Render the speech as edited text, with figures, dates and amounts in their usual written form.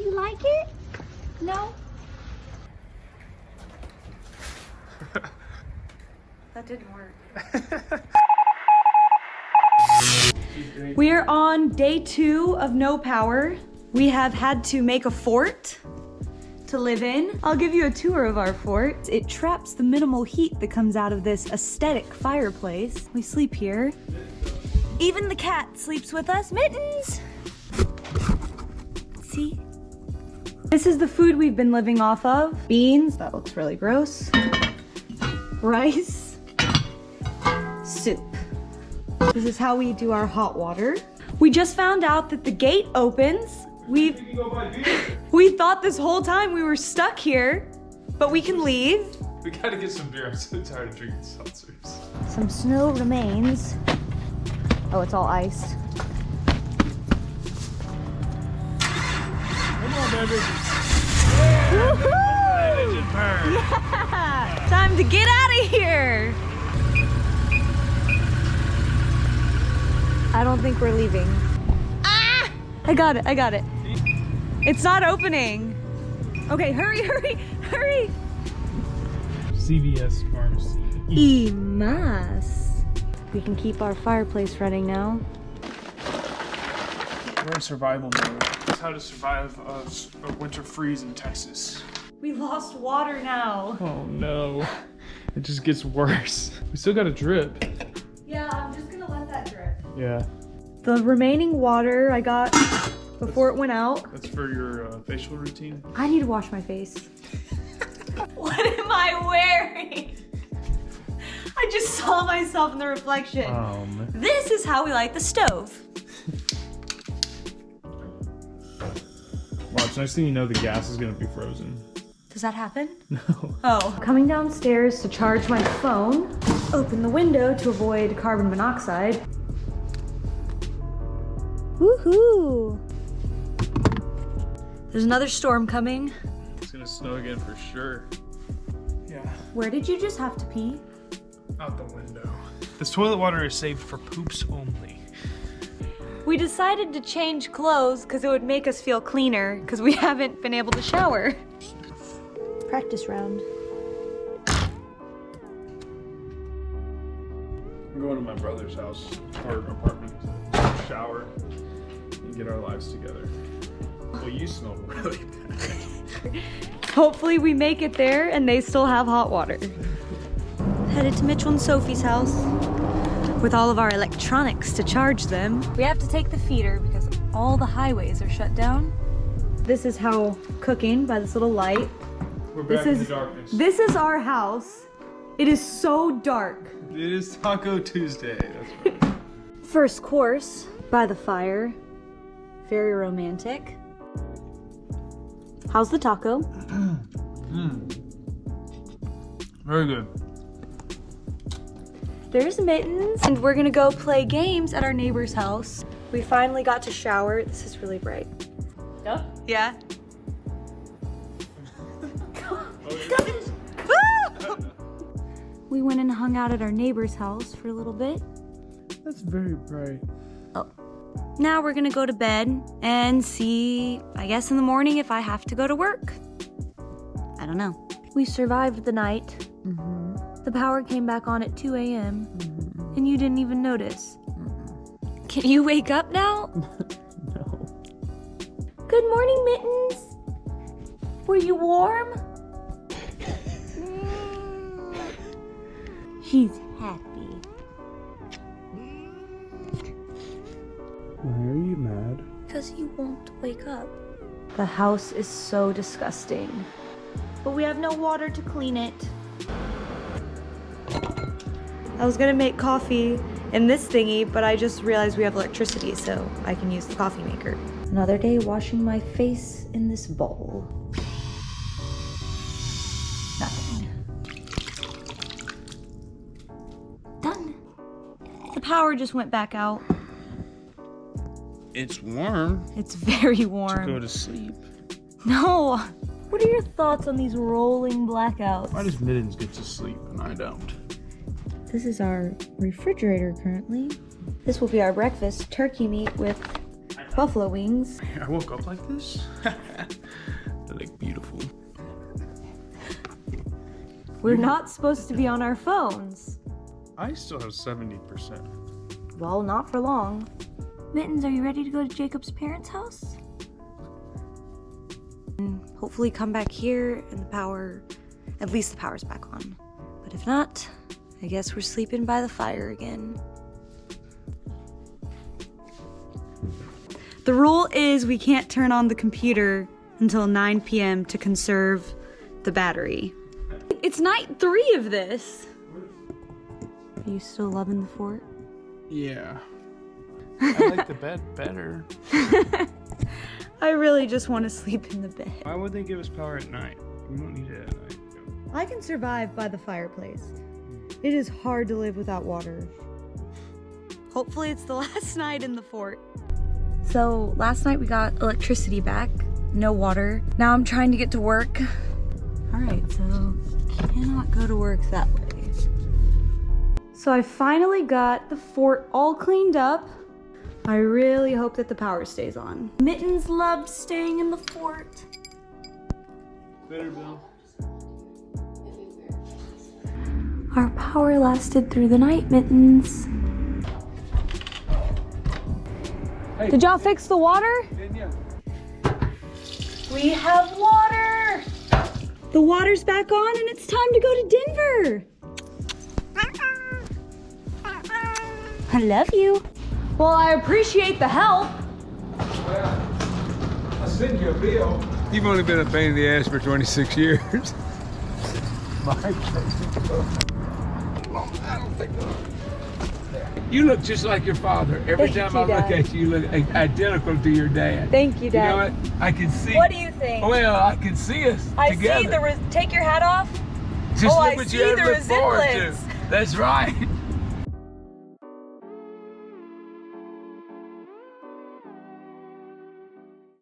You like it? No? That didn't work. We are on day 2 of no power. We have had to make a fort to live in. I'll give you a tour of our fort. It traps the minimal heat that comes out of this aesthetic fireplace. We sleep here. Even the cat sleeps with us. Mittens! See? This is the food we've been living off of. Beans, that looks really gross. Rice, soup. This is how we do our hot water. We just found out that the gate opens. We thought this whole time we were stuck here, but we can leave. We gotta get some beer. I'm so tired of drinking seltzers. Some snow remains. Oh, it's all iced. Come on, baby. Woohoo! Yeah! Time to get out of here. I don't think we're leaving. Ah! I got it, I got it. It's not opening. Okay, hurry, hurry, hurry. CVS Pharmacy. Y más. We can keep our fireplace running now. We're in survival mode. That's how to survive a winter freeze in Texas. We lost water now. Oh no. It just gets worse. We still got a drip. Yeah, I'm just gonna let that drip. Yeah. The remaining water I got before it went out. That's for your facial routine? I need to wash my face. What am I wearing? I just saw myself in the reflection. This is how we light the stove. Wow, it's nice thing you know the gas is gonna be frozen. Does that happen? No. Oh. Coming downstairs to charge my phone. Open the window to avoid carbon monoxide. Woohoo! There's another storm coming. It's gonna snow again for sure. Yeah. Where did you just have to pee? Out the window. This toilet water is saved for poops only. We decided to change clothes because it would make us feel cleaner because we haven't been able to shower. Practice round. I'm going to my brother's house or apartment to shower and get our lives together. Well, you smell really bad. Hopefully we make it there and they still have hot water. Headed to Mitchell and Sophie's house with all of our electronics to charge them. We have to take the feeder because all the highways are shut down. This is how cooking by this little light. We're back in the darkness. This is our house. It is so dark. It is Taco Tuesday, that's right. First course by the fire. Very romantic. How's the taco? Very good. There's Mittens. And we're gonna go play games at our neighbor's house. We finally got to shower. This is really bright. Yeah? Yeah. We went and hung out at our neighbor's house for a little bit. That's very bright. Oh. Now we're gonna go to bed and see, I guess in the morning if I have to go to work. I don't know. We survived the night. The power came back on at 2 a.m. And you didn't even notice. Can you wake up now? No. Good morning, Mittens. Were you warm? She's happy. Why are you mad? Because you won't wake up. The house is so disgusting. But we have no water to clean it. I was gonna make coffee in this thingy, but I just realized we have electricity, so I can use the coffee maker. Another day washing my face in this bowl. Nothing. Done. The power just went back out. It's warm. It's very warm. To go to sleep. No. What are your thoughts on these rolling blackouts? Why does Mittens get to sleep and I don't? This is our refrigerator currently. This will be our breakfast, turkey meat with Buffalo wings. I woke up like this. They look beautiful. We're not supposed to be on our phones. I still have 70%. Well, not for long. Mittens, are you ready to go to Jacob's parents' house? And hopefully come back here and at least the power's back on. But if not, I guess we're sleeping by the fire again. The rule is we can't turn on the computer until 9 p.m. to conserve the battery. It's night 3 of this. Are you still loving the fort? Yeah. I like the bed better. I really just want to sleep in the bed. Why would they give us power at night? We don't need it at night. I can survive by the fireplace. It is hard to live without water. Hopefully it's the last night in the fort. So last night we got electricity back, no water. Now I'm trying to get to work. All right, so cannot go to work that way. So I finally got the fort all cleaned up. I really hope that the power stays on. Mittens loved staying in the fort. Better, Bill. Our power lasted through the night, Mittens. Hey. Did y'all fix the water? Yeah. We have water! The water's back on and it's time to go to Denver. I love you. Well, I appreciate the help. Well, I'll send you a bill. You've only been a pain in the ass for 26 years. You look just like your father. Every Thank time you, I look Dad. at you, you look identical to your dad. Thank you, You Dad. know what? I can see. What do you think? Well, I can see us I together. see the take your hat off. Just Oh, look I what see you have the to look forward to. resemblance. That's right.